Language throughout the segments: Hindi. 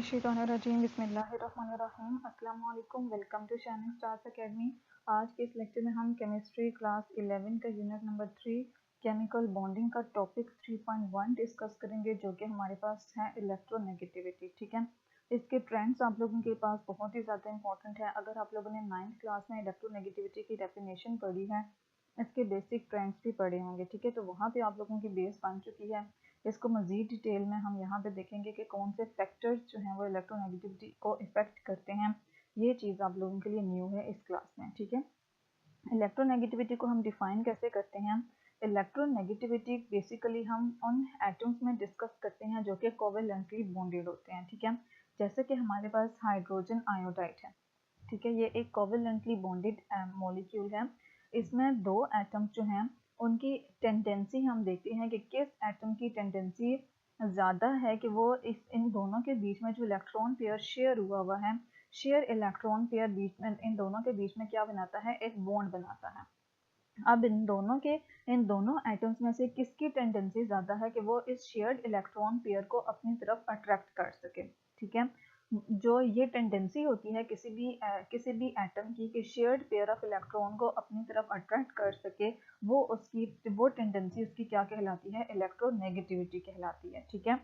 मिनशैतानिर्रजीम बिस्मिल्लाहिर्रहमानिर्रहीम अस्सलाम वालेकुम। Welcome to shining stars academy. आज के इस लेक्चर में हम केमिस्ट्री क्लास 11 का यूनिट नंबर 3 केमिकल बॉन्डिंग का टॉपिक 3.1 डिस्कस करेंगे, जो कि हमारे पास है इलेक्ट्रोनेगेटिविटी। ठीक है, इसके ट्रेंड्स आप लोगों के पास बहुत ही ज़्यादा इंपॉर्टेंट है। अगर आप लोगों ने 9th क्लास में इलेक्ट्रोनेगेटिविटी की डेफिनेशन पढ़ी है, इसके बेसिक ट्रेंड्स भी पढ़े होंगे। ठीक है, तो वहाँ पे आप लोगों की बेस बन चुकी है। इसको मज़ीद डिटेल में हम यहाँ पे देखेंगे कि कौन से फैक्टर्स जो हैं वो इलेक्ट्रोनेगेटिविटी को इफ़ेक्ट करते हैं। ये चीज़ आप लोगों के लिए न्यू है इस क्लास में। ठीक है, इलेक्ट्रोनेगेटिविटी को हम डिफ़ाइन कैसे करते हैं? इलेक्ट्रोनेगेटिविटी बेसिकली हम उन एटम्स में डिस्कस करते हैं जो कि कोवेलेंटली बॉन्डेड होते हैं। ठीक है, जैसे कि हमारे पास हाइड्रोजन आयोडाइड है। ठीक है, ये एक कोवेलेंटली बॉन्डेड मॉलिक्यूल है। इसमें दो एटम्स जो हैं उनकी टेंडेंसी हम देखते हैं कि किस एटम की टेंडेंसी ज़्यादा है कि वो इन दोनों के बीच में जो इलेक्ट्रॉन पेयर शेयर हुआ है, शेयर इलेक्ट्रॉन पेयर बीच में इन दोनों के बीच में क्या बनाता है, एक बॉन्ड बनाता है। अब इन दोनों एटम्स में से किसकी टेंडेंसी ज़्यादा है कि वो इस शेयर्ड इलेक्ट्रॉन पेयर को अपनी तरफ अट्रैक्ट कर सके। ठीक है, जो ये टेंडेंसी होती है किसी भी एटम की कि शेयर्ड पेयर ऑफ इलेक्ट्रॉन को अपनी तरफ अट्रैक्ट कर सके, वो टेंडेंसी उसकी क्या कहलाती है? इलेक्ट्रोनेगेटिविटी कहलाती है। ठीक है,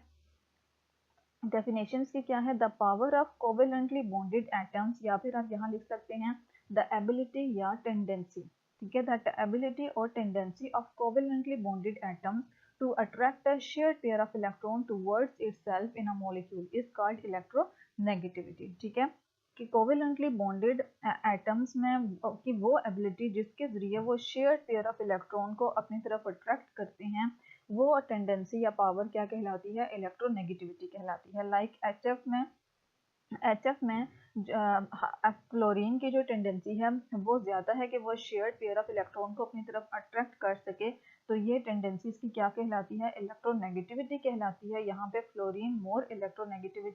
डेफिनेशंस की क्या है? The power of covalently bonded atoms, या फिर आप यहाँ लिख सकते हैं द एबिलिटी या टेंडेंसी। ठीक है, द एबिलिटी और tendency of covalently bonded atoms to attract a shared pair of electron towards itself in a molecule is called electronegativity। ठीक है, कि कोवेलेंटली बॉन्डेड एटम्स में की वो एबिलिटी जिसके जरिए वो शेयर्ड पेयर ऑफ इलेक्ट्रॉन को अपनी तरफ अट्रैक्ट करते हैं, वो टेंडेंसी या पावर क्या कहलाती है? इलेक्ट्रोनेगेटिविटी कहलाती है। लाइक एचएफ में क्लोरीन की जो टेंडेंसी है वो ज़्यादा है कि वो शेयर्ड पेयर ऑफ इलेक्ट्रॉन को अपनी तरफ अट्रैक्ट कर सके, तो ये टेंडेंसी इसकी क्या कहलाती है? इलेक्ट्रोनेगेटिविटी कहलाती है। यहाँ पे फ्लोरीन मोर नेगेटिव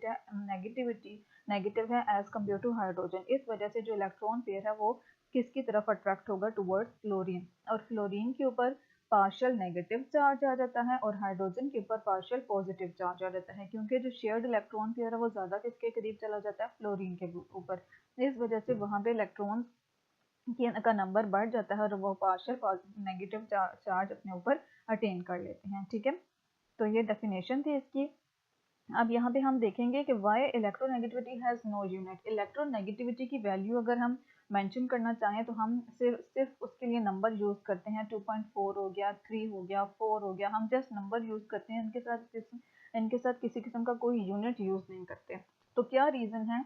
है एज कम्पेयर टू हाइड्रोजन। इस वजह से जो इलेक्ट्रॉन पेयर है वो किसकी तरफ अट्रैक्ट होगा? Towards fluorine. और फ्लोरीन के ऊपर पार्शियल नेगेटिव चार्ज आ जाता है और हाइड्रोजन के ऊपर पार्शियल पॉजिटिव चार्ज आ जाता है, क्योंकि जो शेयर्ड इलेक्ट्रॉन पेयर है वो ज़्यादा किसके करीब चला जाता है? फ्लोरीन के ऊपर। इस वजह से वहाँ पे इलेक्ट्रॉन का नंबर बढ़ जाता है और वो पार्शियल नेगेटिव चार्ज अपने ऊपर अटेन कर लेते हैं। ठीक है, तो ये डेफिनेशन थी इसकी। अब यहाँ पे हम देखेंगे कि why electronegativity has no unit. Electronegativity की वैल्यू अगर हम मेंशन करना चाहें तो हम सिर्फ उसके लिए नंबर यूज़ करते हैं। 2.4 हो गया, 3 हो गया, 4 हो गया, हम जस्ट नंबर यूज़ करते हैं। इनके साथ किसी किस्म का कोई यूनिट यूज़ नहीं करते। तो क्या रीज़न है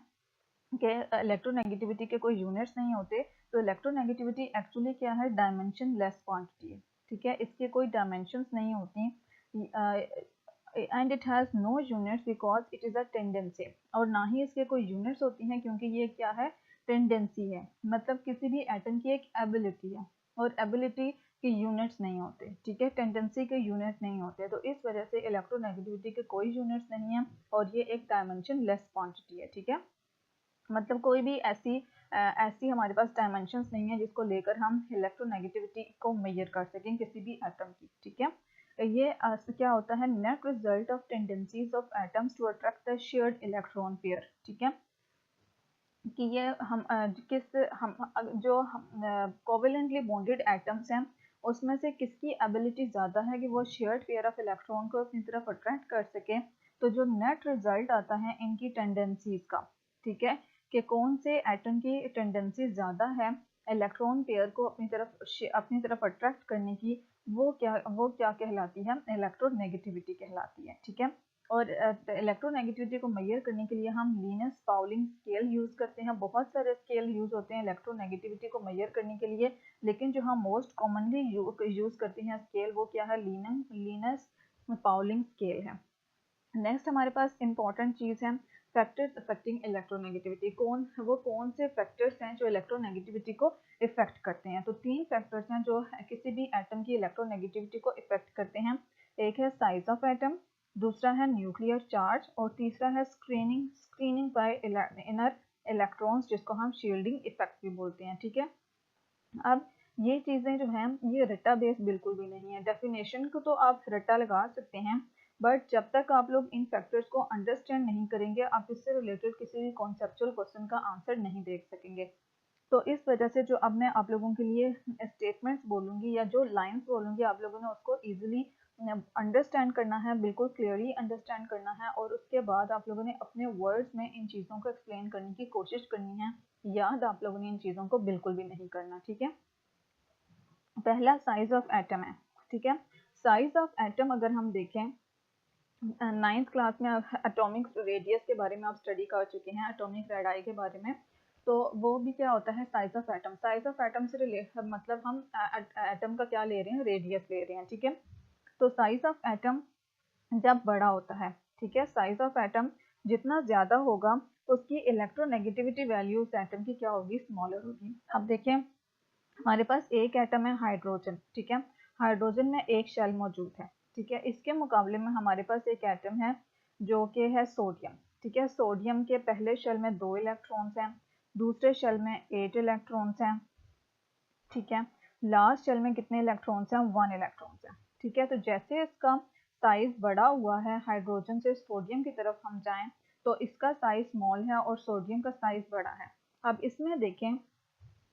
कि इलेक्ट्रोनेगेटिविटी के कोई यूनिट्स नहीं होते? तो इलेक्ट्रोनेगेटिविटी एक्चुअली क्या है? डायमेंशन लेस क्वांटिटी है। ठीक है, इसके कोई डायमेंशंस नहीं होती and it has no units because it is a tendency. और ना ही इसके कोई यूनिट्स होती हैं क्योंकि ये क्या है? टेंडेंसी है। मतलब किसी भी एटम की एक एबिलिटी है और एबिलिटी के यूनिट्स नहीं होते। ठीक है, टेंडेंसी के यूनिट नहीं होते, तो इस वजह से इलेक्ट्रोनेगेटिविटी के कोई यूनिट्स नहीं है और ये एक डायमेंशन लेस क्वांटिटी है। ठीक है, मतलब कोई भी ऐसी हमारे पास डायमेंशंस नहीं है जिसको लेकर हम इलेक्ट्रोनेगेटिविटी को मेजर कर सकें किसी भी एटम की। ठीक है, ये क्या होता है? Net result of tendencies of atoms to attract the shared electron pair. ठीक है, कि ये जो कोवेलेंटली बॉन्डेड एटम्स हैं उसमें से किसकी एबिलिटी ज़्यादा है कि वो शेयर्ड पेयर ऑफ इलेक्ट्रॉन को अपनी तरफ अट्रैक्ट कर सके, तो जो नेट रिजल्ट आता है इनकी टेंडेंसीज का, ठीक है, कि कौन से एटम की टेंडेंसी ज़्यादा है इलेक्ट्रॉन पेयर को अपनी तरफ अट्रैक्ट करने की, वो क्या कहलाती है? इलेक्ट्रोनेगेटिविटी कहलाती है। ठीक है, और इलेक्ट्रोनेगेटिविटी को मेजर करने के लिए हम लीनस पाउलिंग स्केल यूज़ करते हैं। बहुत सारे स्केल यूज़ होते हैं इलेक्ट्रोनेगेटिविटी को मेजर करने के लिए, लेकिन जो हम मोस्ट कॉमनली यूज़ करते हैं स्केल, वो क्या है? लीनस पाउलिंग स्केल है। नेक्स्ट हमारे पास इंपॉर्टेंट चीज़ है फैक्टर्स अफेक्टिंग इलेक्ट्रोनेगेटिविटी। कौन से फैक्टर्स हैं जो इलेक्ट्रोनेगेटिविटी को इफेक्ट करते हैं? तो 3 फैक्टर्स हैं जो किसी भी एटम की इलेक्ट्रोनेगेटिविटी को इफेक्ट करते हैं। एक है साइज ऑफ एटम, दूसरा है न्यूक्लियर चार्ज और तीसरा है स्क्रीनिंग बाय इनर इलेक्ट्रॉन्स, जिसको हम शील्डिंग इफेक्ट भी बोलते हैं। ठीक है, अब ये चीज़ें जो हैं ये रट्टा बेस बिल्कुल भी नहीं है। डेफिनेशन को तो आप रट्टा लगा सकते हैं, बट जब तक आप लोग इन फैक्टर्स को अंडरस्टैंड नहीं करेंगे, आप इससे रिलेटेड किसी भी कॉन्सेप्चुअल क्वेश्चन का आंसर नहीं देख सकेंगे। तो इस वजह से जो अब मैं आप लोगों के लिए स्टेटमेंट्स बोलूँगी या जो लाइंस बोलूँगी, आप लोगों ने उसको ईजिली अंडरस्टैंड करना है, बिल्कुल क्लियरली अंडरस्टैंड करना है, और उसके बाद आप लोगों ने अपने वर्ड्स में इन चीज़ों को एक्सप्लेन करने की कोशिश करनी है। याद आप लोगों ने इन चीज़ों को बिल्कुल भी नहीं करना, ठीक है। पहला साइज ऑफ एटम है, ठीक है। साइज ऑफ एटम अगर हम देखें, 9th क्लास में एटॉमिक रेडियस के बारे में आप स्टडी कर चुके हैं, एटॉमिक रेडाई के बारे में। तो वो भी क्या होता है, size of atom. Size of atom से मतलब हम एटम का क्या ले रहे हैं, रेडियस ले रहे हैं, ठीक है। तो साइज ऑफ एटम जब बड़ा होता है, ठीक है, साइज ऑफ एटम जितना ज़्यादा होगा उसकी इलेक्ट्रोनेगेटिविटी वैल्यू उस एटम की क्या होगी, स्मॉलर होगी। अब देखें, हमारे पास एक एटम है हाइड्रोजन, ठीक है। हाइड्रोजन में एक शेल मौजूद है, ठीक है। इसके मुकाबले में हमारे पास एक एटम है जो कि है सोडियम, ठीक है। सोडियम के पहले शेल में 2 इलेक्ट्रॉन्स हैं, दूसरे शेल में 8 इलेक्ट्रॉन्स हैं, ठीक है। लास्ट शेल में कितने इलेक्ट्रॉन्स हैं, 1 इलेक्ट्रॉन्स हैं, ठीक है। तो जैसे इसका साइज बड़ा हुआ है, हाइड्रोजन से सोडियम की तरफ हम जाएं तो इसका साइज स्मॉल है और सोडियम का साइज बड़ा है। अब इसमें देखें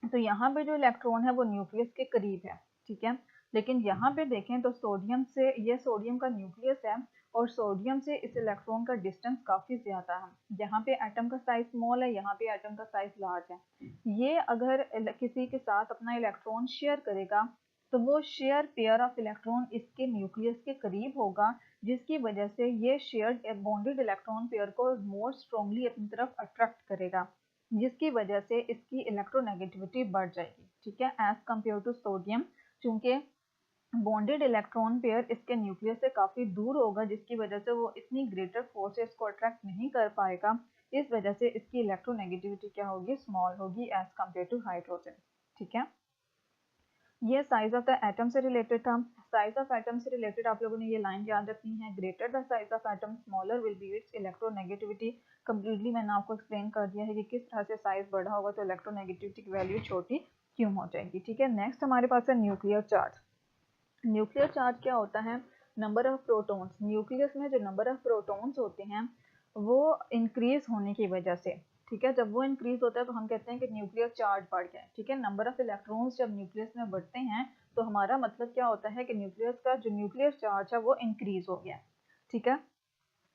तो यहाँ पे जो इलेक्ट्रॉन है वो न्यूक्लियस के करीब है, ठीक है। लेकिन यहाँ पे देखें तो सोडियम से, ये सोडियम का न्यूक्लियस है और सोडियम से इस इलेक्ट्रॉन का डिस्टेंस काफ़ी ज़्यादा है। यहाँ पे एटम का साइज स्मॉल है, यहाँ पे एटम का साइज लार्ज है। ये अगर किसी के साथ अपना इलेक्ट्रॉन शेयर करेगा तो वो शेयर पेयर ऑफ इलेक्ट्रॉन इसके न्यूक्लियस के करीब होगा, जिसकी वजह से ये शेयर बॉन्डेड इलेक्ट्रॉन पेयर को मोर स्ट्रॉन्गली अपनी तरफ अट्रैक्ट करेगा, जिसकी वजह से इसकी इलेक्ट्रोनेगेटिविटी बढ़ जाएगी, ठीक है, एज कम्पेयर टू सोडियम। चूंकि बॉन्डेड इलेक्ट्रॉन पेयर इसके न्यूक्लियस से काफ़ी दूर होगा, जिसकी वजह से वो इतनी ग्रेटर फोर्स से इसको अट्रैक्ट नहीं कर पाएगा। इस वजह से इसकी इलेक्ट्रोनेगेटिविटी क्या होगी, स्मॉल होगी एज कम्पेयर टू हाइड्रोजन, ठीक है। ये साइज ऑफ द एटम से रिलेटेड था। साइज ऑफ एटम से रिलेटेड आप लोगों ने ये लाइन याद रखनी है, greater the size of atom smaller will be it's electronegativity. Completely मैंने आपको एक्सप्लेन कर दिया है कि किस तरह से साइज बड़ा होगा तो इलेक्ट्रोनेगेटिविटी की वैल्यू छोटी क्यों हो जाएगी, ठीक है। नेक्स्ट हमारे पास है न्यूक्लियर चार्ज। न्यूक्लियर चार्ज क्या होता है, नंबर ऑफ प्रोटॉन्स। न्यूक्लियस में जो नंबर ऑफ प्रोटॉन्स होते हैं वो इंक्रीज होने की वजह से, ठीक है, जब वो इंक्रीज होता है तो हम कहते हैं कि न्यूक्लियर चार्ज बढ़ गया है, ठीक है। नंबर ऑफ इलेक्ट्रॉन्स जब न्यूक्लियस में बढ़ते हैं तो हमारा मतलब क्या होता है कि न्यूक्लियस का जो न्यूक्लियर चार्ज है वो इंक्रीज हो गया, ठीक है।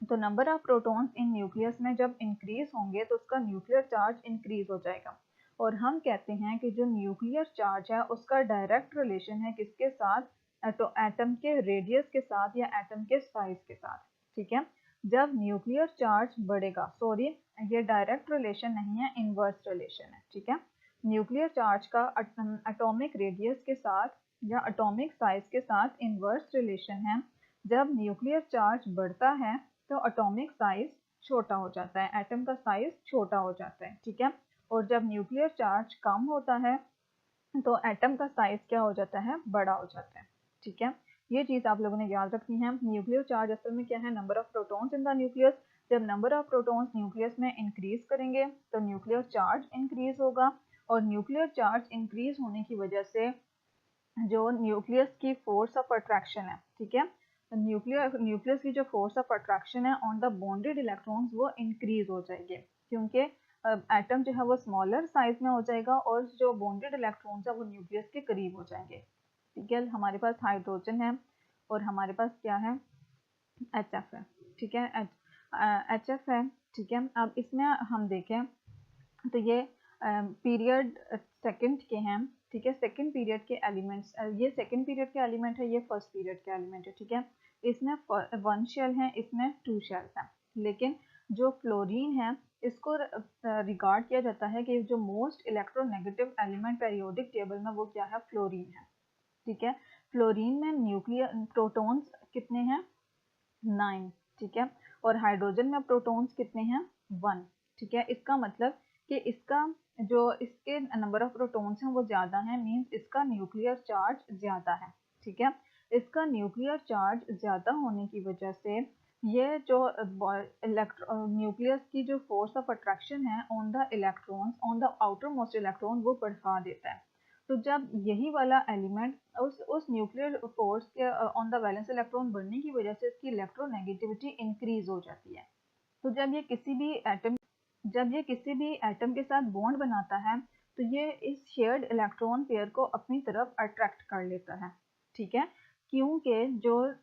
तो number of protons in nucleus में जब इंक्रीज होंगे तो उसका न्यूक्लियर चार्ज इंक्रीज हो जाएगा, और हम कहते हैं कि जो न्यूक्लियर चार्ज है उसका डायरेक्ट रिलेशन है किसके साथ, एटम के रेडियस के साथ या एटम के साइज के साथ, ठीक है। जब न्यूक्लियर चार्ज बढ़ेगा, सॉरी ये डायरेक्ट रिलेशन नहीं है, इनवर्स रिलेशन है, ठीक है। न्यूक्लियर चार्ज का एटॉमिक रेडियस के साथ या एटॉमिक साइज के साथ इनवर्स रिलेशन है। जब न्यूक्लियर चार्ज बढ़ता है तो एटॉमिक साइज छोटा हो जाता है, एटम का साइज छोटा हो जाता है, ठीक है। और जब न्यूक्लियर चार्ज कम होता है तो एटम का साइज क्या हो जाता है, बड़ा हो जाता है, ठीक है। ये चीज़ आप लोगों ने याद रखनी है। न्यूक्लियर चार्ज असल में क्या है, number of protons in the nucleus. जब नंबर ऑफ प्रोटॉन्स न्यूक्लियस में इंक्रीज करेंगे तो न्यूक्लियर चार्ज इंक्रीज होगा, और न्यूक्लियर चार्ज इंक्रीज होने की वजह से जो न्यूक्लियस की फोर्स ऑफ अट्रैक्शन है, ठीक है, न्यूक्लियस की जो फोर्स ऑफ अट्रैक्शन है ऑन द बॉन्डेड इलेक्ट्रॉन्स वो इंक्रीज हो जाएंगे, क्योंकि एटम जो है वो स्मॉलर साइज में हो जाएगा और जो बॉन्डेड इलेक्ट्रॉन्स है वो न्यूक्लियस के करीब हो जाएंगे, ठीक है। हमारे पास हाइड्रोजन है और हमारे पास क्या है, HF है, ठीक है, HF है, ठीक है। अब इसमें हम देखें तो ये पीरियड सेकंड के हैं, ठीक है, सेकंड पीरियड के एलिमेंट्स, ये सेकंड पीरियड के एलिमेंट है, ये फर्स्ट पीरियड के एलिमेंट है, ठीक है। इसमें 1 शेल है, इसमें 2 शेल्स हैं, लेकिन जो फ्लोरीन है इसको रिगार्ड किया जाता है कि जो most electronegative element periodic table में वो क्या है, फ्लोरीन है, ठीक है। फ्लोरीन में न्यूक्लियर प्रोटॉन्स कितने हैं, 9, ठीक है, और हाइड्रोजन में प्रोटॉन्स कितने हैं, 1, ठीक है। इसका मतलब कि इसका जो इसके नंबर ऑफ प्रोटॉन्स हैं वो ज़्यादा हैं, मीन्स इसका न्यूक्लियर चार्ज ज़्यादा है, ठीक है। इसका न्यूक्लियर चार्ज ज़्यादा होने की वजह से ये जो न्यूक्लियस की जो फोर्स ऑफ अट्रैक्शन है on the electrons, on the outer most electron वो बढ़ा देता है। तो जब यही वाला एलिमेंट उस न्यूक्लियर फोर्स के ऑन द वैलेंस इलेक्ट्रॉन बढ़ने की वजह से इसकी इलेक्ट्रोनेगेटिविटी इंक्रीज हो जाती है। तो जब ये किसी भी एटम के साथ बॉन्ड बनाता है तो ये इस शेयर्ड इलेक्ट्रॉन पेयर को अपनी तरफ अट्रैक्ट कर लेता है, ठीक है, क्योंकि जो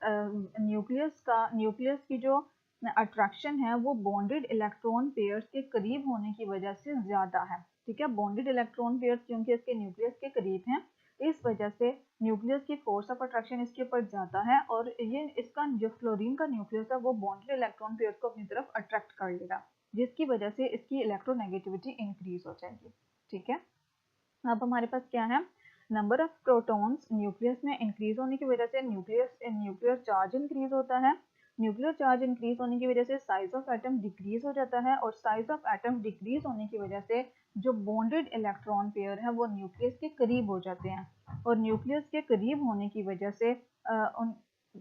न्यूक्लियस की जो अट्रैक्शन है वो बॉन्डेड इलेक्ट्रॉन पेयर्स के करीब होने की वजह से ज़्यादा है, ठीक है। बॉन्डेड इलेक्ट्रॉन पेयर्स क्योंकि इसके न्यूक्लियस के करीब हैं, इस वजह से न्यूक्लियस की फोर्स ऑफ अट्रैक्शन इसके ऊपर ज़्यादा है और ये इसका जो फ्लोरीन का न्यूक्लियस है वो बॉन्डेड इलेक्ट्रॉन पेयर्स को अपनी तरफ अट्रैक्ट कर लेगा, जिसकी वजह से इसकी इलेक्ट्रोनेगेटिविटी इंक्रीज हो जाएगी, ठीक है। अब हमारे पास क्या है, नंबर ऑफ प्रोटॉन्स न्यूक्लियस में इंक्रीज होने की वजह से न्यूक्लियर चार्ज इंक्रीज होता है। न्यूक्लियर चार्ज इंक्रीज होने की वजह से साइज ऑफ एटम डिक्रीज हो जाता है और साइज ऑफ एटम डिक्रीज होने की वजह से जो बॉन्डेड इलेक्ट्रॉन पेयर है वो न्यूक्लियस के करीब हो जाते हैं और न्यूक्लियस के करीब होने की वजह से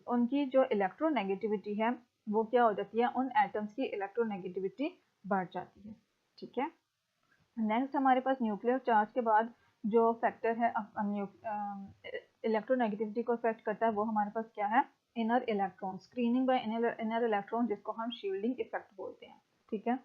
उनकी जो इलेक्ट्रोनेगेटिविटी है वो क्या हो जाती है, उन एटम्स की इलेक्ट्रोनेगेटिविटी बढ़ जाती है, ठीक है। नेक्स्ट हमारे पास न्यूक्लियर चार्ज के बाद जो फैक्टर है इलेक्ट्रोनेगेटिविटी को अफेक्ट करता है वो हमारे पास क्या है, inner electron, screening bye inner electron, जिसको हम शील्डिंग इफेक्ट बोलते हैं, ठीक है।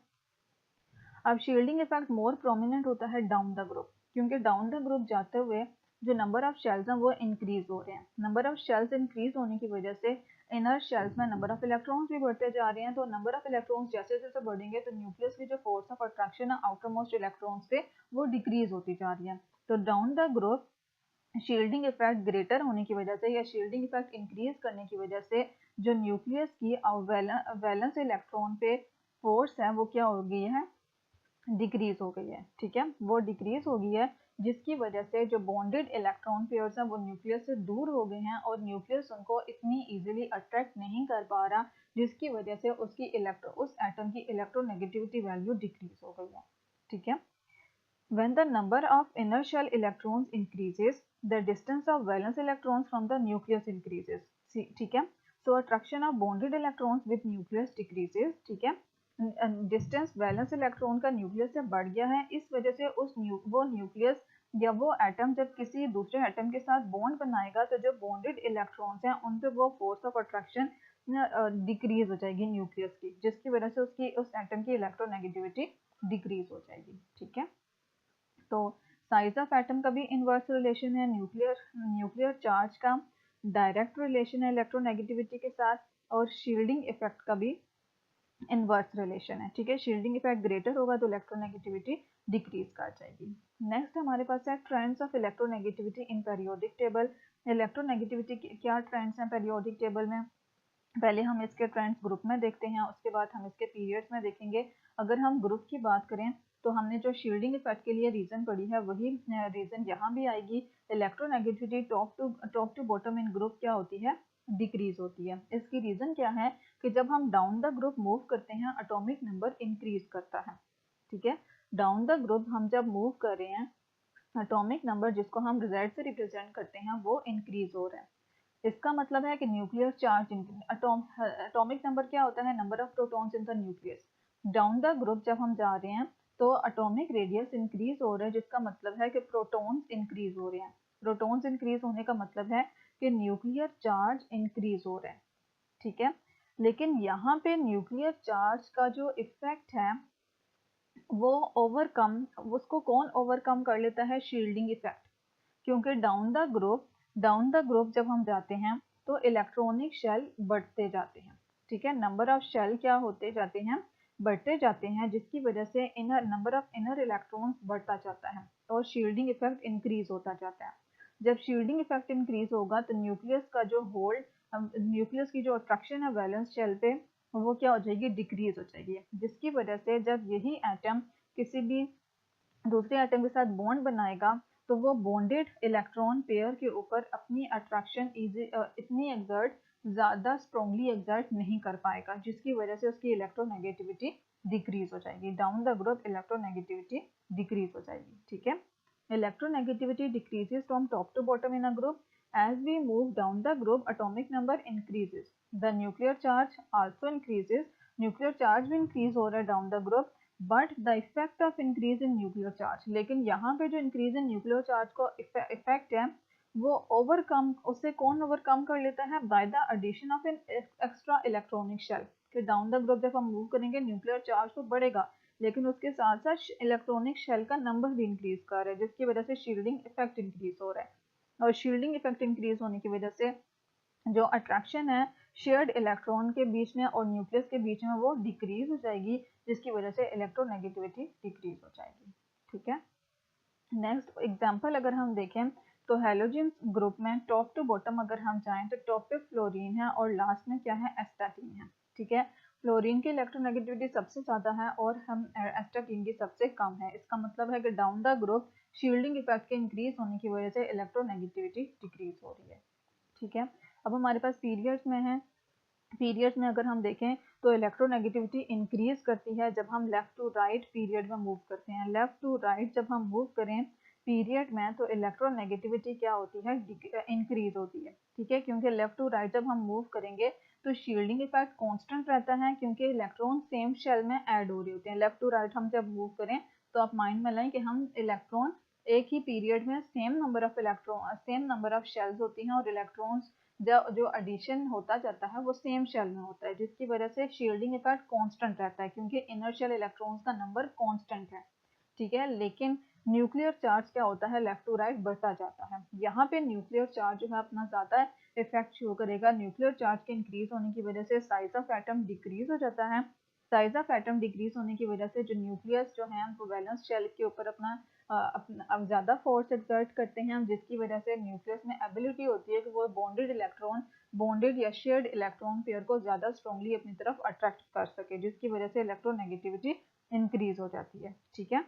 अब शील्डिंग इफेक्ट मोर प्रोमिनेंट होता है डाउन द ग्रुप, क्योंकि डाउन द ग्रुप जाते हुए जो नंबर ऑफ शेल्स हैं वो इंक्रीज हो रहे हैं। नंबर ऑफ शेल्स इंक्रीज होने की वजह से इनर शेल्स में नंबर ऑफ इलेक्ट्रॉन्स भी बढ़ते जा रहे हैं। तो नंबर ऑफ इलेक्ट्रॉन्स जैसे जैसे बढ़ेंगे तो न्यूक्लियस की जो फोर्स ऑफ अट्रैक्शन है आउटर मोस्ट इलेक्ट्रॉन्स पे वो डिक्रीज होती जा रही है। तो down the group shielding effect greater होने की वजह से या शील्डिंग इफेक्ट इंक्रीज करने की वजह से जो न्यूक्लियस की वैलेंस इलेक्ट्रॉन पे फोर्स है वो क्या हो गई है, डिक्रीज हो गई है, ठीक है, वो डिक्रीज हो गई है, जिसकी वजह से जो बॉन्डेड इलेक्ट्रॉन पेयर्स हैं वो न्यूक्लियस से दूर हो गए हैं और न्यूक्लियस उनको इतनी इजीली अट्रैक्ट नहीं कर पा रहा, जिसकी वजह से उस एटम की इलेक्ट्रोनेगेटिविटी वैल्यू डिक्रीज हो गई है, ठीक है। When the number of inner shell electrons increases, the distance of valence electrons from the nucleus increases. ठीक है, so attraction of bonded electrons with nucleus decreases, ठीक है। डिस्टेंस वैलेंस इलेक्ट्रॉन का न्यूक्लियस से बढ़ गया है, इस वजह से वो न्यूक्लियस या वो एटम जब किसी दूसरे एटम के साथ बॉन्ड बनाएगा तो जो बॉन्डेड इलेक्ट्रॉन्स हैं उन पे वो फोर्स ऑफ अट्रैक्शन डिक्रीज हो जाएगी न्यूक्लियस की, जिसकी वजह से उस एटम की इलेक्ट्रोनेगेटिविटी डिक्रीज हो जाएगी, ठीक है। तो साइज ऑफ एटम का भी इनवर्स रिलेशन है, न्यूक्लियर चार्ज का डायरेक्ट रिलेशन है इलेक्ट्रोनेगेटिविटी के साथ, और शील्डिंग इफेक्ट का भी इनवर्स रिलेशन है, ठीक है। शील्डिंग इफेक्ट ग्रेटर होगा तो इलेक्ट्रोनेगेटिविटी डिक्रीज कर जाएगी। नेक्स्ट हमारे पास है trends of electronegativity in periodic table. Electronegativity क्या ट्रेंड्स हैं पीरियोडिक टेबल में, पहले हम इसके ट्रेंड्स ग्रुप में देखते हैं, उसके बाद हम इसके पीरियड्स में देखेंगे। अगर हम ग्रुप की बात करें तो हमने जो शील्डिंग इफेक्ट के लिए रीजन पढ़ी है वही रीजन यहाँ भी आएगी। Electronegativity top to bottom in group क्या होती है, डिक्रीज होती है। इसकी रीजन क्या है कि जब हम डाउन द ग्रुप मूव करते हैं एटॉमिक नंबर इंक्रीज करता है, ठीक है। डाउन द ग्रुप हम जब मूव कर रहे हैं एटॉमिक नंबर जिसको हम Z से रिप्रेजेंट करते हैं वो इंक्रीज हो रहा है। इसका मतलब है कि न्यूक्लियर चार्ज एटॉमिक नंबर क्या होता है, number of protons in the nucleus. Down the group जब हम जा रहे हैं तो एटॉमिक रेडियस इंक्रीज हो रहा है, जिसका मतलब है कि प्रोटॉन्स इंक्रीज हो रहे हैं। प्रोटॉन्स इंक्रीज होने का मतलब है कि न्यूक्लियर चार्ज इंक्रीज हो रहा है, ठीक है। लेकिन यहाँ पे न्यूक्लियर चार्ज का जो इफेक्ट है वो उसको कौन ओवरकम कर लेता है, शील्डिंग इफेक्ट। क्योंकि डाउन द ग्रुप जब हम जाते हैं तो इलेक्ट्रॉनिक शेल बढ़ते जाते हैं, ठीक है। नंबर ऑफ शेल क्या होते जाते हैं, बढ़ते जाते हैं, जिसकी वजह से नंबर ऑफ इनर इलेक्ट्रॉन्स बढ़ता जाता है और शील्डिंग इफेक्ट इंक्रीज होता जाता है। जब शील्डिंग इफेक्ट इंक्रीज होगा तो न्यूक्लियस की जो अट्रैक्शन है वैलेंस शेल पे वो क्या हो जाएगी, डिक्रीज हो जाएगी, जिसकी वजह से जब यही एटम किसी भी दूसरे एटम के साथ बॉन्ड बनाएगा तो वो बॉन्डेड इलेक्ट्रॉन पेयर के ऊपर अपनी अट्रैक्शन इतनी ज़्यादा स्ट्रॉन्गली एग्जर्ट नहीं कर पाएगा, जिसकी वजह से उसकी इलेक्ट्रोनेगेटिविटी डिक्रीज हो जाएगी। Down the group electronegativity decrease हो जाएगी, ठीक है। Electronegativity decreases from top to bottom in a group. As we move down the group, atomic number increases. The nuclear charge also increases. Nuclear charge भी increase हो रहा है down the group. But the effect of increase in nuclear charge, लेकिन यहाँ पे जो इंक्रीज इन न्यूक्लियर चार्ज का इफेक्ट है वो ओवरकम, उससे कौन ओवरकम कर लेता है, by the addition of an extra electronic shell. कि डाउन द ग्रुप जब हम मूव करेंगे न्यूक्लियर चार्ज तो बढ़ेगा, लेकिन उसके साथ साथ इलेक्ट्रॉनिक शेल का नंबर भी इंक्रीज कर रहा है, जिसकी वजह से शील्डिंग इफेक्ट इंक्रीज हो रहा है। और शील्डिंग इफेक्ट इंक्रीज होने की वजह से जो अट्रैक्शन है शेयर्ड इलेक्ट्रॉन के बीच में और न्यूक्लियस के बीच में वो डिक्रीज हो जाएगी, जिसकी वजह से इलेक्ट्रोनेगेटिविटी डिक्रीज हो जाएगी। ठीक है, नेक्स्ट एग्जांपल अगर हम देखें तो हेलोजन ग्रुप में टॉप टू बॉटम अगर हम जाएं तो टॉप पे फ्लोरीन है और लास्ट में क्या है, एस्टाटीन है। ठीक है, फ्लोरीन की इलेक्ट्रोनेगेटिविटी सबसे ज़्यादा है और हम एस्टाटीन की सबसे कम है। इसका मतलब है कि down the group shielding effect के इंक्रीज होने की वजह से इलेक्ट्रोनेगेटिविटी डिक्रीज हो रही है। ठीक है, अब हमारे पास पीरियड्स में है। पीरियड्स में अगर हम देखें तो इलेक्ट्रोनेगेटिविटी इंक्रीज करती है जब हम लेफ्ट टू राइट पीरियड में मूव करते हैं। लेफ्ट टू राइट जब हम मूव करें पीरियड में तो इलेक्ट्रोनेगेटिविटी क्या होती है, इंक्रीज होती है। ठीक है, क्योंकि लेफ्ट टू राइट जब हम मूव करेंगे तो शील्डिंग इफेक्ट कांस्टेंट रहता है, क्योंकि इलेक्ट्रॉन सेम शेल में ऐड हो रहे होते हैं। लेफ्ट टू राइट हम जब मूव करें तो आप माइंड में लाएं कि हम इलेक्ट्रॉन एक ही पीरियड में सेम नंबर ऑफ शेल्स होती हैं और इलेक्ट्रॉन्स जो एडिशन होता जाता है वो सेम शेल में होता है, जिसकी वजह से शील्डिंग इफेक्ट कांस्टेंट रहता है, क्योंकि इनर शेल इलेक्ट्रॉन्स का नंबर कांस्टेंट है। ठीक है, लेकिन न्यूक्लियर चार्ज क्या होता है, लेफ्ट टू राइट बढ़ता जाता है। यहाँ पे न्यूक्लियर चार्ज जो है अपना ज़्यादा इफेक्ट शो करेगा। न्यूक्लियर चार्ज के इंक्रीज होने की वजह से साइज ऑफ एटम डिक्रीज हो जाता है। साइज ऑफ एटम डिक्रीज होने की वजह से जो न्यूक्लियस जो है वो वैलेंस शेल के ऊपर अपना अब ज़्यादा फोर्स एक्सर्ट करते हैं, जिसकी वजह से न्यूक्लियस में एबिलिटी होती है कि वो बॉन्डेड या शेयर्ड इलेक्ट्रॉन पेयर को ज़्यादा स्ट्रॉन्गली अपनी तरफ अट्रैक्ट कर सके, जिसकी वजह से इलेक्ट्रोनेगेटिविटी इंक्रीज हो जाती है। ठीक है,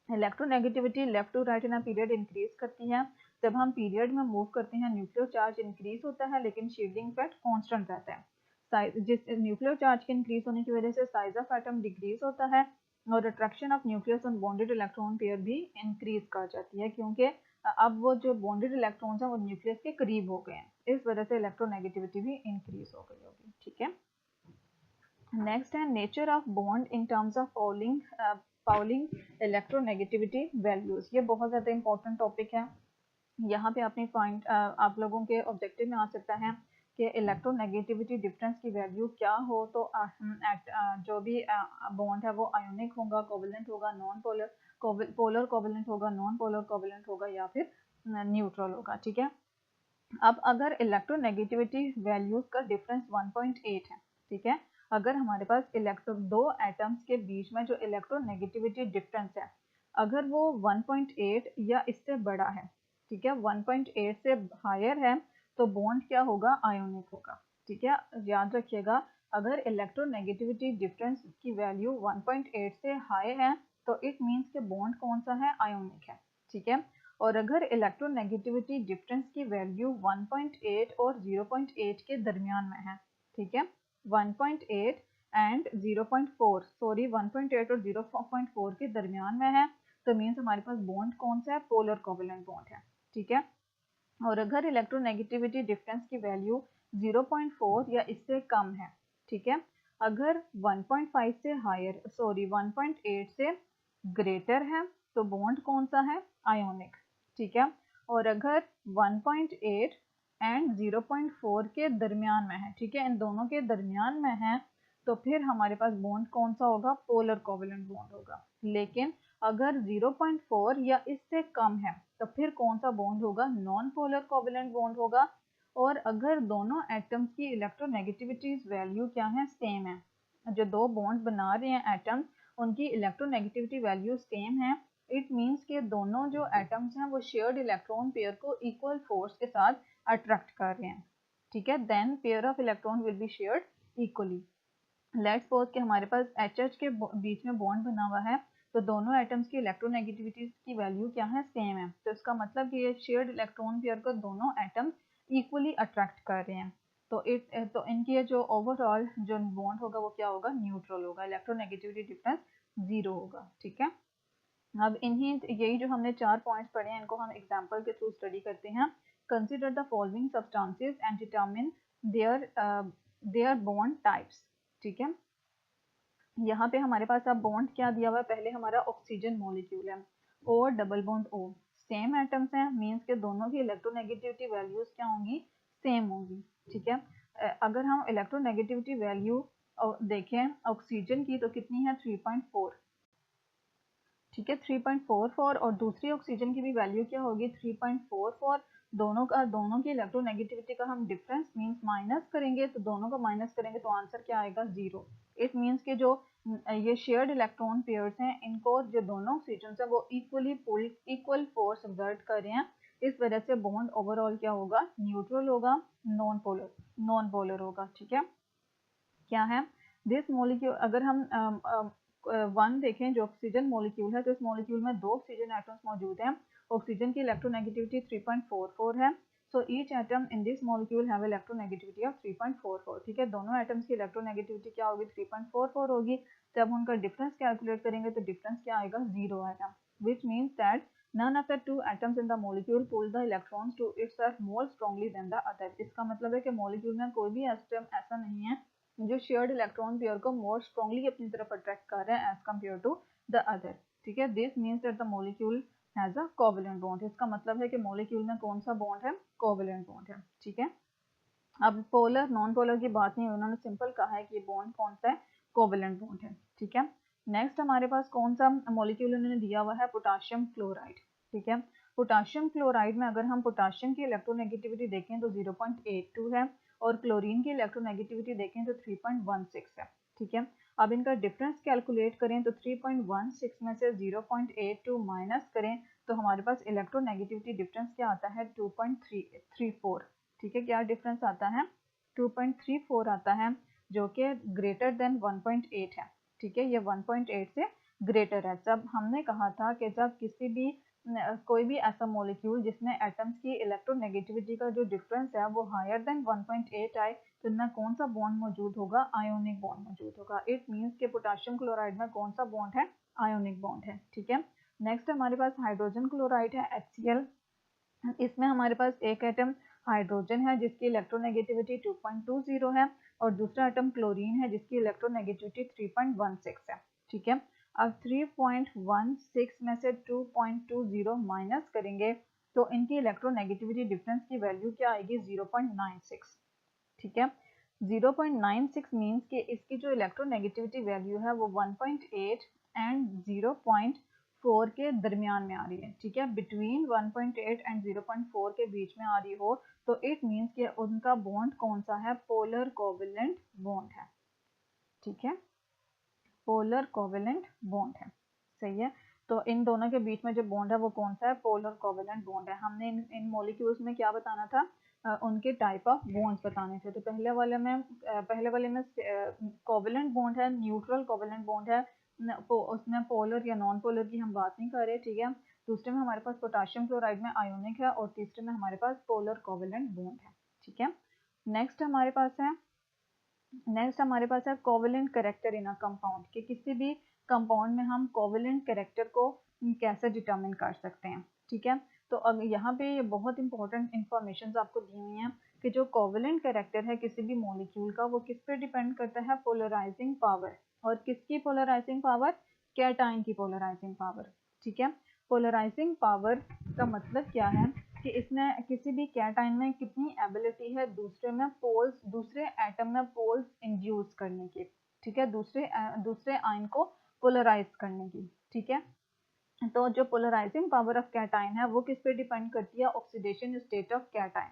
electronegativity left to right in a period increase करती है। जब हम पीरियड में मूव करते हैं न्यूक्लियर चार्ज इंक्रीज होता है, लेकिन शील्डिंग इफेक्ट कांस्टेंट रहता है। जिस न्यूक्लियर चार्ज के इंक्रीज होने की वजह से साइज ऑफ एटम डिक्रीज होता है और attraction of nucleus on bonded electron pair भी इंक्रीज कर जाती है, क्योंकि अब वो जो बॉन्डेड इलेक्ट्रॉन्स हैं वो न्यूक्लियस के करीब हो गए हैं, इस वजह से इलेक्ट्रोनेगेटिविटी भी इंक्रीज हो गई होगी। ठीक है, नेक्स्ट है nature of bond in terms of Pauling electronegativity values. ये बहुत ज़्यादा इंपॉर्टेंट टॉपिक है। यहाँ पे अपनी पॉइंट आप लोगों के ऑब्जेक्टिव में आ सकता है कि इलेक्ट्रोनेगेटिविटी डिफरेंस की वैल्यू क्या हो तो जो भी बॉन्ड है वो आयोनिक होगा, कोवेलेंट होगा, नॉन पोलर पोलर कोवेलेंट होगा, नॉन पोलर कोवेलेंट होगा या फिर न्यूट्रल होगा। ठीक है, अब अगर इलेक्ट्रोनेगेटिविटी वैल्यूज का डिफरेंस 1.8 है, ठीक है, अगर हमारे पास दो एटम्स के बीच में जो इलेक्ट्रोनेगेटिविटी डिफरेंस है अगर वो 1.8 या इससे बड़ा है, ठीक है, 1.8 से हायर है तो बॉन्ड क्या होगा, आयोनिक होगा। ठीक है, याद रखिएगा अगर इलेक्ट्रोनेगेटिविटी डिफरेंस की वैल्यू 1.8 से हाई है तो इट मीन्स के बॉन्ड कौन सा है, आयोनिक है। ठीक है, और अगर इलेक्ट्रोनेगेटिविटी डिफरेंस की वैल्यू 1.8 और 0.8 के दरमियान में है, ठीक है, 1.8 एंड 0.4 सॉरी 1.8 और 0.4 के दरमियान में है तो मीन्स हमारे पास बॉन्ड कौन सा है, पोलर कोवेलेंट बॉन्ड है। ठीक है, और अगर इलेक्ट्रोनेगेटिविटी डिफरेंस की वैल्यू 0.4 या इससे कम है, ठीक है, अगर 1.5 से हायर सॉरी 1.8 से ग्रेटर है तो बॉन्ड कौन सा है, आयोनिक। ठीक है, और अगर 1.8 एंड 0.4 के दरमियान में है, ठीक है, इन दोनों के दरमियान में है तो फिर हमारे पास बॉन्ड कौन सा होगा, पोलर कोवेलेंट बॉन्ड होगा। लेकिन अगर 0.4 या इससे कम है तो फिर कौन सा बॉन्ड होगा, नॉन पोलर कोवेलेंट बॉन्ड होगा। और अगर दोनों एटम्स की इलेक्ट्रोनेगेटिविटी वैल्यू क्या है, सेम है, जो दो बॉन्ड बना रहे हैं एटम्स उनकी इलेक्ट्रोनेगेटिविटी वैल्यू सेम है, इट मीन्स के दोनों जो एटम्स हैं वो शेयर्ड इलेक्ट्रॉन पेयर को इक्वल फोर्स के साथ अट्रैक्ट कर रहे हैं। ठीक है, then pair of electron will be shared equally. Let's suppose कि हमारे पास HH के बीच में बॉन्ड बना हुआ है तो दोनों एटम्स की इलेक्ट्रोनेगेटिविटी की वैल्यू क्या है, सेम है, तो इसका मतलब कि ये शेयर्ड इलेक्ट्रॉन पेयर को दोनों एटम्स इक्वली अट्रैक्ट कर रहे हैं तो इनकी जो ओवरऑल जो बॉन्ड होगा वो क्या होगा, न्यूट्रल होगा, इलेक्ट्रोनेगेटिविटी डिफरेंस 0 होगा। ठीक है, अब इन्हीं यही जो हमने 4 पॉइंट्स पढ़े हैं इनको हम एग्जांपल के थ्रू स्टडी करते हैं। Consider the following substances and determine their bond types. ठीक है, यहाँ पे हमारे पास अब बॉन्ड क्या दिया हुआ है, पहले हमारा ऑक्सीजन मॉलिक्यूल है, O double bond O, same atoms हैं, मींस के दोनों की इलेक्ट्रोनेगेटिविटी वैल्यूज क्या होंगी, सेम होंगी। ठीक है, अगर हम इलेक्ट्रोनेगेटिविटी वैल्यू देखें ऑक्सीजन की तो कितनी है 3.4। ठीक है 3.44, और दूसरी ऑक्सीजन की भी वैल्यू क्या होगी 3.44। दोनों की इलेक्ट्रोनेगेटिविटी का हम डिफरेंस मींस माइनस करेंगे, तो दोनों को माइनस करेंगे तो आंसर क्या आएगा 0। इट मींस के जो ये शेयर्ड इलेक्ट्रॉन पेयर्स हैं, इनको जो दोनों ऑक्सीजन है वो इक्वल फोर्स एक्सर्ट कर रहे हैं, इस वजह से बॉन्ड ओवरऑल क्या होगा, न्यूट्रल होगा, नॉन पोलर होगा। ठीक है, क्या है दिस मॉलिक्यूल, अगर हम वन देखें जो ऑक्सीजन मॉलिक्यूल है, तो इस मॉलिक्यूल में 2 ऑक्सीजन एटम्स मौजूद हैं। ऑक्सीजन की इलेक्ट्रोनेगेटिविटी 3.44 है, so each atom in this molecule have electronegativity of 3.44। ठीक है, दोनों एटम्स की इलेक्ट्रोनेगेटिविटी क्या होगी 3.44 होगी। जब उनका डिफरेंस कैलकुलेट करेंगे तो डिफरेंस क्या आएगा 0 आएगा, which means that none of the two atoms in the molecule pull the electrons to itself more strongly than the other। इसका मतलब है कि मॉलिक्यूल में कोई भी एटम ऐसा नहीं है जो शेयर्ड इलेक्ट्रॉन पेयर को मोर स्ट्रॉन्गली अपनी तरफ अट्रैक्ट कर रहे हैं as compare to the other. ठीक है, this means that the molecule has a covalent bond. इसका मतलब है कि मॉलिक्यूल में कौन सा बॉन्ड है, कोवेलेंट बॉन्ड है। ठीक है, अब पोलर नॉन पोलर की बात नहीं, उन्होंने सिंपल कहा है कि बॉन्ड कौन सा है, कोवेलेंट बॉन्ड है। ठीक है, नेक्स्ट हमारे पास कौन सा मॉलिक्यूल उन्होंने दिया हुआ है, पोटाशियम क्लोराइड। ठीक है, पोटाशियम क्लोराइड में अगर हम पोटाशियम की इलेक्ट्रोनेगेटिविटी देखें तो 0.82 है, और क्लोरीन की इलेक्ट्रोनेगेटिविटी देखें तो 3.16 है। ठीक है, अब इनका डिफरेंस कैलकुलेट करें तो 3.16 में से 0.82 माइनस करें तो हमारे पास इलेक्ट्रोनेगेटिविटी डिफरेंस क्या आता है 2.34। ठीक है, क्या डिफरेंस आता है 2.34 आता है, जो कि ग्रेटर देन 1.8 है। ठीक है, ये 1.8 से ग्रेटर है। जब हमने कहा था कि जब किसी भी कोई भी ऐसा मॉलिक्यूल जिसमें एटम्स की इलेक्ट्रोनेगेटिविटी का जो डिफरेंस है वो हायर देन 1.8 आए तो इनमें कौन सा बॉन्ड मौजूद होगा, आयोनिक बॉन्ड मौजूद होगा। इट मीन्स के पोटाशियम क्लोराइड में कौन सा बॉन्ड है, आयोनिक बॉन्ड है। ठीक है, नेक्स्ट हमारे पास हाइड्रोजन क्लोराइड है HCl। इसमें हमारे पास एक एटम हाइड्रोजन है जिसकी इलेक्ट्रोनेगेटिविटी 2.20 है, और दूसरा एटम क्लोरीन है जिसकी इलेक्ट्रोनेगेटिविटी 3.16 है। ठीक है, अब 3.16 में से 2.20 माइनस करेंगे तो इनकी इलेक्ट्रोनेगेटिविटी डिफरेंस की वैल्यू क्या आएगी 0.96। ठीक है, 0.96 मीन्स कि इसकी जो इलेक्ट्रोनेगेटिविटी वैल्यू है वो 1.8 एंड 0.4 के दरमियान में आ रही है। ठीक है, बिटवीन 1.8 एंड 0.4 के बीच में आ रही हो तो इट मीन्स कि उनका बॉन्ड कौन सा है, पोलर कोवेलेंट बॉन्ड है। ठीक है, पोलर कोवेलेंट बॉन्ड है। सही है, तो इन दोनों के बीच में जो बॉन्ड है वो कौन सा है, पोलर कोवेलेंट बॉन्ड है। हमने इन मॉलिक्यूल्स में क्या बताना था, उनके टाइप ऑफ बॉन्ड्स बताने थे। तो पहले वाले में कोवेलेंट बॉन्ड है, न्यूट्रल कोवेलेंट बॉन्ड है, उसमें पोलर या नॉन पोलर की हम बात नहीं कर रहे। ठीक है, दूसरे में हमारे पास पोटाशियम क्लोराइड में आयोनिक है, और तीसरे में हमारे पास पोलर कोवेलेंट बॉन्ड है। ठीक है, नेक्स्ट हमारे पास है covalent character in a compound, कि किसी भी कंपाउंड में हम कोवेलेंट कैरेक्टर को कैसे डिटरमिन कर सकते हैं। ठीक है, तो अब यहाँ पे ये बहुत इंपॉर्टेंट इंफॉर्मेशन आपको दी हुई हैं कि जो कोवेलेंट कैरेक्टर है किसी भी मॉलिक्यूल का वो किस पे डिपेंड करता है, पोलराइजिंग पावर। और किसकी पोलराइजिंग पावर, कैटायन की पोलराइजिंग पावर। ठीक है, पोलराइजिंग पावर का मतलब क्या है कि इसमें किसी भी कैटायन में कितनी एबिलिटी है दूसरे एटम में पोल्स इंड्यूस करने की। ठीक है, दूसरे आयन को पोलराइज करने की। ठीक है, तो जो पोलराइजिंग पावर ऑफ कैटायन है वो किस पे डिपेंड करती है, ऑक्सीडेशन स्टेट ऑफ कैटायन।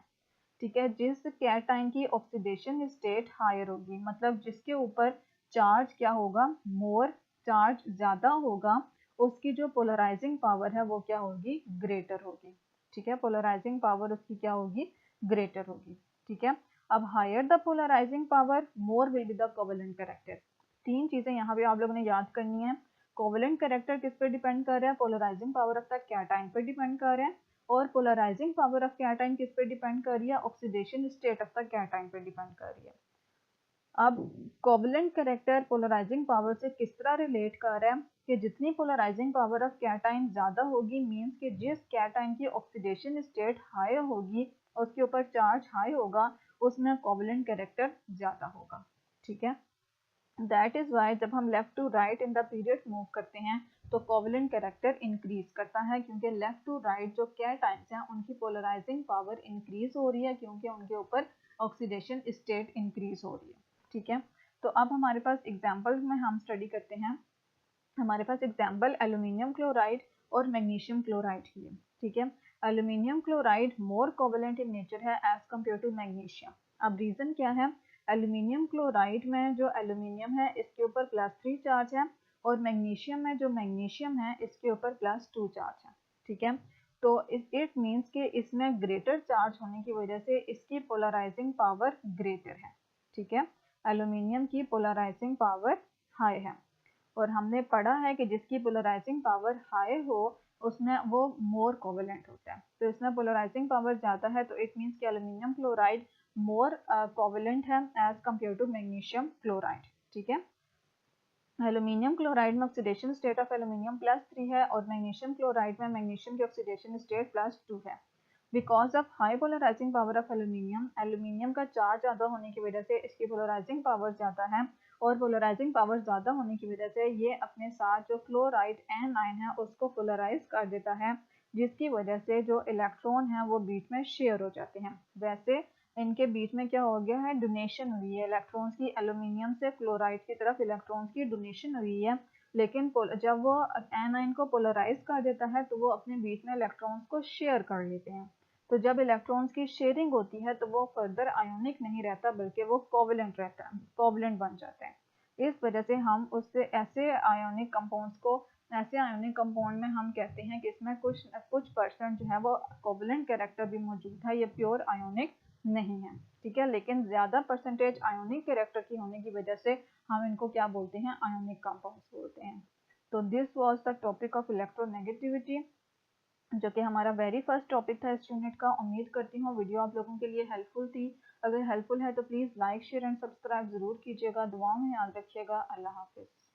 ठीक है, जिस कैटायन की ऑक्सीडेशन स्टेट हायर होगी, मतलब जिसके ऊपर चार्ज क्या होगा, मोर चार्ज ज्यादा होगा, उसकी जो पोलराइजिंग पावर है वो क्या होगी, ग्रेटर होगी। ठीक है, पोलराइजिंग पावर उसकी क्या होगी, ग्रेटर होगी। ठीक है, अब higher the polarising power more will be the covalent character. 3 चीजें यहाँ पे आप लोगों ने याद करनी है। कोवेलेंट कैरेक्टर किस पे डिपेंड कर रहा है, polarising power of the cation पे डिपेंड कर रहा है, और पोलराइजिंग पावर ऑफ कैटायन किस पे डिपेंड कर रही है, oxidation state of the cation पे डिपेंड कर रही है। अब कोवेलेंट कैरेक्टर पोलराइजिंग पावर से किस तरह रिलेट कर रहा है कि जितनी पोलराइजिंग पावर ऑफ कैटायन ज्यादा होगी, मींस कि जिस कैटायन की ऑक्सीडेशन स्टेट हाई होगी, उसके ऊपर चार्ज हाई होगा, उसमें कोवेलेंट कैरेक्टर ज्यादा होगा। ठीक है, दैट इज़ वाई जब हम left to right in the period move करते हैं तो कोवलेंट कैरेक्टर इंक्रीज करता है, क्योंकि लेफ्ट टू राइट जो कैट आयंस हैं उनकी पोलराइजिंग पावर इंक्रीज हो रही है, क्योंकि उनके ऊपर ऑक्सीडेशन स्टेट इंक्रीज हो रही है। ठीक है, तो अब हमारे पास एग्जाम्पल में हम स्टडी करते हैं। हमारे पास एग्जाम्पल एल्यूमिनियम क्लोराइड और मैग्नीशियम क्लोराइड की है। ठीक है, aluminium chloride more covalent in nature है एज कम्पेयर टू मैग्नीशियम। अब रीजन क्या है, एल्यूमिनियम क्लोराइड में जो एल्यूमिनियम है इसके ऊपर +3 चार्ज है, और मैग्नीशियम में जो मैग्नीशियम है इसके ऊपर +2 चार्ज है। ठीक है, तो इट मीन्स कि इसमें ग्रेटर चार्ज होने की वजह से इसकी पोलराइजिंग पावर ग्रेटर है। ठीक है, एल्यूमिनियम की पोलराइजिंग पावर हाई है, और हमने पढ़ा है कि जिसकी पोलराइजिंग पावर हाई हो उसमें वो मोर कोवेलेंट होता है। तो इसमें पोलराइजिंग पावर ज़्यादा है, तो इट मीन्स कि एल्यूमिनियम क्लोराइड मोर कोवेलेंट है as compare to magnesium chloride. ठीक है, एल्यूमिनियम क्लोराइड में ऑक्सीडेशन स्टेट ऑफ एल्यूमिनियम +3 है, और मैग्नीशियम क्लोराइड में मैग्नीशियम की ऑक्सीडेशन स्टेट +2 है। Because of high polarising power of aluminium, aluminium का चार्ज ज़्यादा होने की वजह से इसकी पोलराइजिंग पावर ज़्यादा है, और पोलराइजिंग पावर ज़्यादा होने की वजह से ये अपने साथ जो क्लोराइड N है उसको पोलराइज कर देता है, जिसकी वजह से जो इलेक्ट्रॉन है वो बीच में शेयर हो जाते हैं। वैसे इनके बीच में क्या हो गया है, डोनेशन हुई है इलेक्ट्रॉन्स की, एल्यूमिनियम से क्लोराइड की तरफ इलेक्ट्रॉन्स की डोनेशन हुई है, लेकिन जब वो N को पोलराइज कर देता है तो वो अपने बीच में इलेक्ट्रॉन्स को शेयर कर लेते हैं। तो जब इलेक्ट्रॉन्स की शेयरिंग होती है तो वो फर्दर आयोनिक नहीं रहता, बल्कि वो कोवलेंट रहता है, कोवलेंट बन जाता है। इस वजह से हम उससे ऐसे आयोनिक कंपाउंड्स को, ऐसे आयोनिक कंपाउंड में हम कहते हैं कि इसमें कुछ परसेंट जो है वो कोवलेंट कैरेक्टर भी मौजूद है, ये प्योर आयोनिक नहीं है। ठीक है, लेकिन ज़्यादा परसेंटेज आयोनिक कैरेक्टर की होने की वजह से हम इनको क्या बोलते हैं, आयोनिक कंपाउंड्स बोलते हैं। तो this was the topic of electronegativity, जो कि हमारा वेरी फर्स्ट टॉपिक था इस यूनिट का। उम्मीद करती हूँ वीडियो आप लोगों के लिए हेल्पफुल थी। अगर हेल्पफुल है तो please like share and subscribe ज़रूर कीजिएगा। दुआओं में याद रखिएगा। अल्लाह हाफिज़।